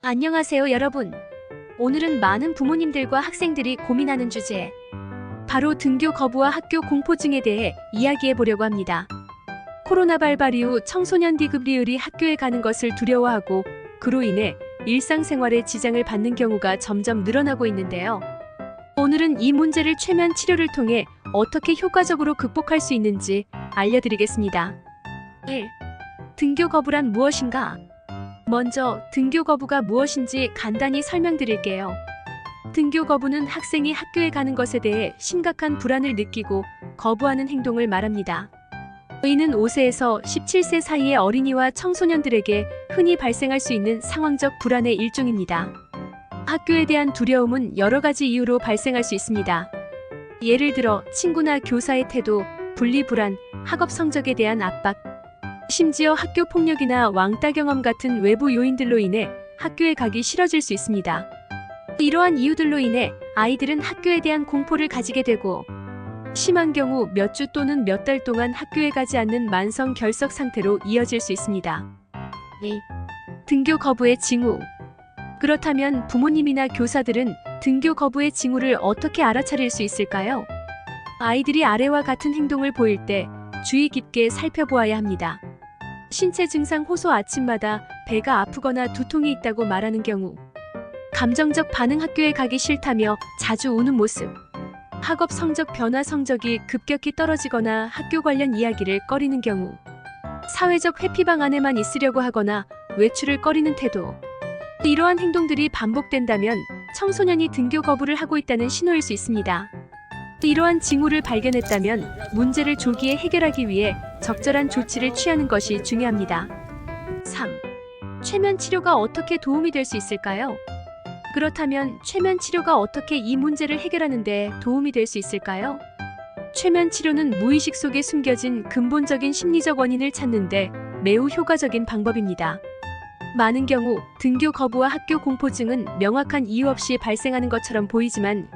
안녕하세요, 여러분. 오늘은 많은 부모님들과 학생들이 고민하는 주제, 바로 등교 거부와 학교 공포증에 대해 이야기해 보려고 합니다. 코로나 발발 이후 청소년 디귿리을이 학교에 가는 것을 두려워하고 그로 인해 일상생활에 지장을 받는 경우가 점점 늘어나고 있는데요. 오늘은 이 문제를 최면 치료를 통해 어떻게 효과적으로 극복할 수 있는지 알려드리겠습니다. 1. 등교 거부란 무엇인가? 먼저 등교 거부가 무엇인지 간단히 설명드릴게요. 등교 거부는 학생이 학교에 가는 것에 대해 심각한 불안을 느끼고 거부하는 행동을 말합니다. 이는 5세에서 17세 사이의 어린이와 청소년들에게 흔히 발생할 수 있는 상황적 불안의 일종입니다. 학교에 대한 두려움은 여러 가지 이유로 발생할 수 있습니다. 예를 들어 친구나 교사의 태도, 분리 불안, 학업 성적에 대한 압박, 심지어 학교 폭력이나 왕따 경험 같은 외부 요인들로 인해 학교에 가기 싫어질 수 있습니다. 이러한 이유들로 인해 아이들은 학교에 대한 공포를 가지게 되고 심한 경우 몇 주 또는 몇 달 동안 학교에 가지 않는 만성 결석 상태로 이어질 수 있습니다. 2. 등교 거부의 징후. 그렇다면 부모님이나 교사들은 등교 거부의 징후를 어떻게 알아차릴 수 있을까요? 아이들이 아래와 같은 행동을 보일 때 주의 깊게 살펴보아야 합니다. 신체 증상 호소 아침마다 배가 아프거나 두통이 있다고 말하는 경우, 감정적 반응 학교에 가기 싫다며 자주 우는 모습, 학업 성적 변화 성적이 급격히 떨어지거나 학교 관련 이야기를 꺼리는 경우, 사회적 회피방 안에만 있으려고 하거나 외출을 꺼리는 태도. 이러한 행동들이 반복된다면 청소년이 등교 거부를 하고 있다는 신호일 수 있습니다. 이러한 징후를 발견했다면 문제를 조기에 해결하기 위해 적절한 조치를 취하는 것이 중요합니다. 3. 최면 치료가 어떻게 도움이 될 수 있을까요? 그렇다면 최면 치료가 어떻게 이 문제를 해결하는 데 도움이 될 수 있을까요? 최면 치료는 무의식 속에 숨겨진 근본적인 심리적 원인을 찾는 데 매우 효과적인 방법입니다. 많은 경우 등교 거부와 학교 공포증은 명확한 이유 없이 발생하는 것처럼 보이지만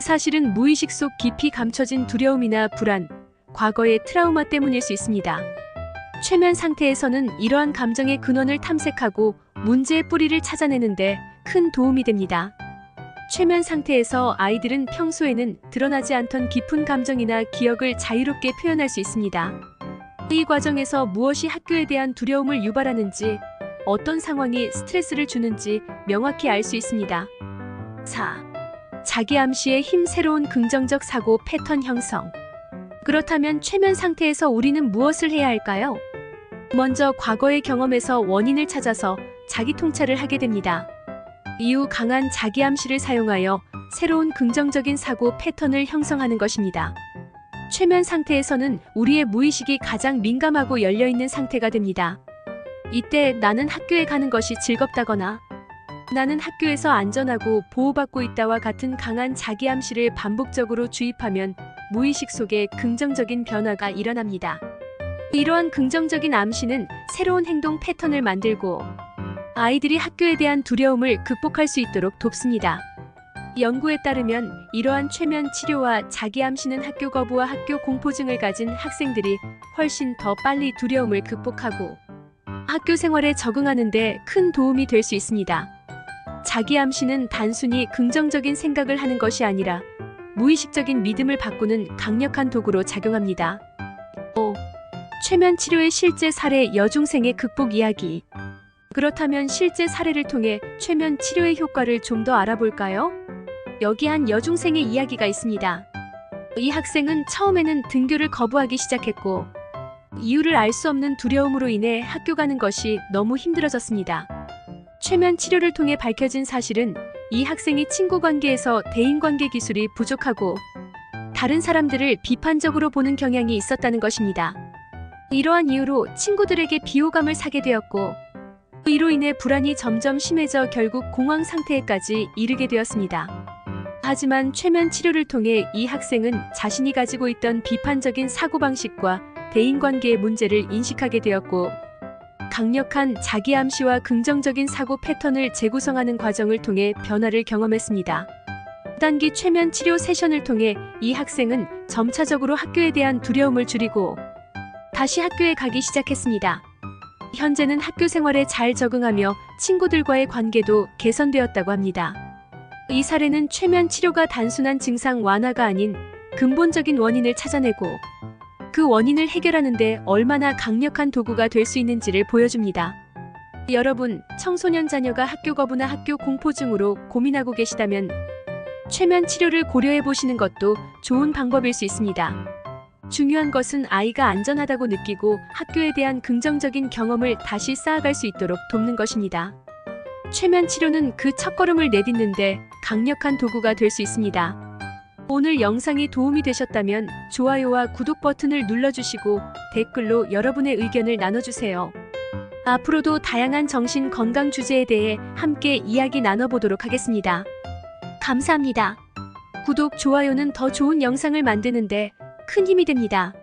사실은 무의식 속 깊이 감춰진 두려움이나 불안, 과거의 트라우마 때문일 수 있습니다. 최면 상태에서는 이러한 감정의 근원을 탐색하고 문제의 뿌리를 찾아내는데 큰 도움이 됩니다. 최면 상태에서 아이들은 평소에는 드러나지 않던 깊은 감정이나 기억을 자유롭게 표현할 수 있습니다. 이 과정에서 무엇이 학교에 대한 두려움을 유발하는지, 어떤 상황이 스트레스를 주는지 명확히 알 수 있습니다. 4. 자기 암시의 힘. 새로운 긍정적 사고 패턴 형성. 그렇다면 최면 상태에서 우리는 무엇을 해야 할까요? 먼저 과거의 경험에서 원인을 찾아서 자기 통찰을 하게 됩니다. 이후 강한 자기 암시를 사용하여 새로운 긍정적인 사고 패턴을 형성하는 것입니다. 최면 상태에서는 우리의 무의식이 가장 민감하고 열려있는 상태가 됩니다. 이때 나는 학교에 가는 것이 즐겁다거나 나는 학교에서 안전하고 보호받고 있다와 같은 강한 자기 암시를 반복적으로 주입하면 무의식 속에 긍정적인 변화가 일어납니다. 이러한 긍정적인 암시는 새로운 행동 패턴을 만들고 아이들이 학교에 대한 두려움을 극복할 수 있도록 돕습니다. 연구에 따르면 이러한 최면 치료와 자기 암시는 학교 거부와 학교 공포증을 가진 학생들이 훨씬 더 빨리 두려움을 극복하고 학교 생활에 적응하는 데 큰 도움이 될 수 있습니다. 자기 암시는 단순히 긍정적인 생각을 하는 것이 아니라 무의식적인 믿음을 바꾸는 강력한 도구로 작용합니다. 5. 최면 치료의 실제 사례. 여중생의 극복 이야기. 그렇다면 실제 사례를 통해 최면 치료의 효과를 좀 더 알아볼까요? 여기 한 여중생의 이야기가 있습니다. 이 학생은 처음에는 등교를 거부하기 시작했고 이유를 알 수 없는 두려움으로 인해 학교 가는 것이 너무 힘들어졌습니다. 최면 치료를 통해 밝혀진 사실은 이 학생이 친구 관계에서 대인관계 기술이 부족하고 다른 사람들을 비판적으로 보는 경향이 있었다는 것입니다. 이러한 이유로 친구들에게 비호감을 사게 되었고 이로 인해 불안이 점점 심해져 결국 공황 상태에까지 이르게 되었습니다. 하지만 최면 치료를 통해 이 학생은 자신이 가지고 있던 비판적인 사고방식과 대인관계의 문제를 인식하게 되었고 강력한 자기 암시와 긍정적인 사고 패턴을 재구성하는 과정을 통해 변화를 경험했습니다. 단기 최면 치료 세션을 통해 이 학생은 점차적으로 학교에 대한 두려움을 줄이고 다시 학교에 가기 시작했습니다. 현재는 학교 생활에 잘 적응하며 친구들과의 관계도 개선되었다고 합니다. 이 사례는 최면 치료가 단순한 증상 완화가 아닌 근본적인 원인을 찾아내고 그 원인을 해결하는 데 얼마나 강력한 도구가 될 수 있는지를 보여줍니다. 여러분, 청소년 자녀가 학교 거부나 학교 공포증으로 고민하고 계시다면 최면 치료를 고려해 보시는 것도 좋은 방법일 수 있습니다. 중요한 것은 아이가 안전하다고 느끼고 학교에 대한 긍정적인 경험을 다시 쌓아갈 수 있도록 돕는 것입니다. 최면 치료는 그 첫걸음을 내딛는데 강력한 도구가 될 수 있습니다. 오늘 영상이 도움이 되셨다면 좋아요와 구독 버튼을 눌러주시고 댓글로 여러분의 의견을 나눠주세요. 앞으로도 다양한 정신 건강 주제에 대해 함께 이야기 나눠보도록 하겠습니다. 감사합니다. 구독, 좋아요는 더 좋은 영상을 만드는데 큰 힘이 됩니다.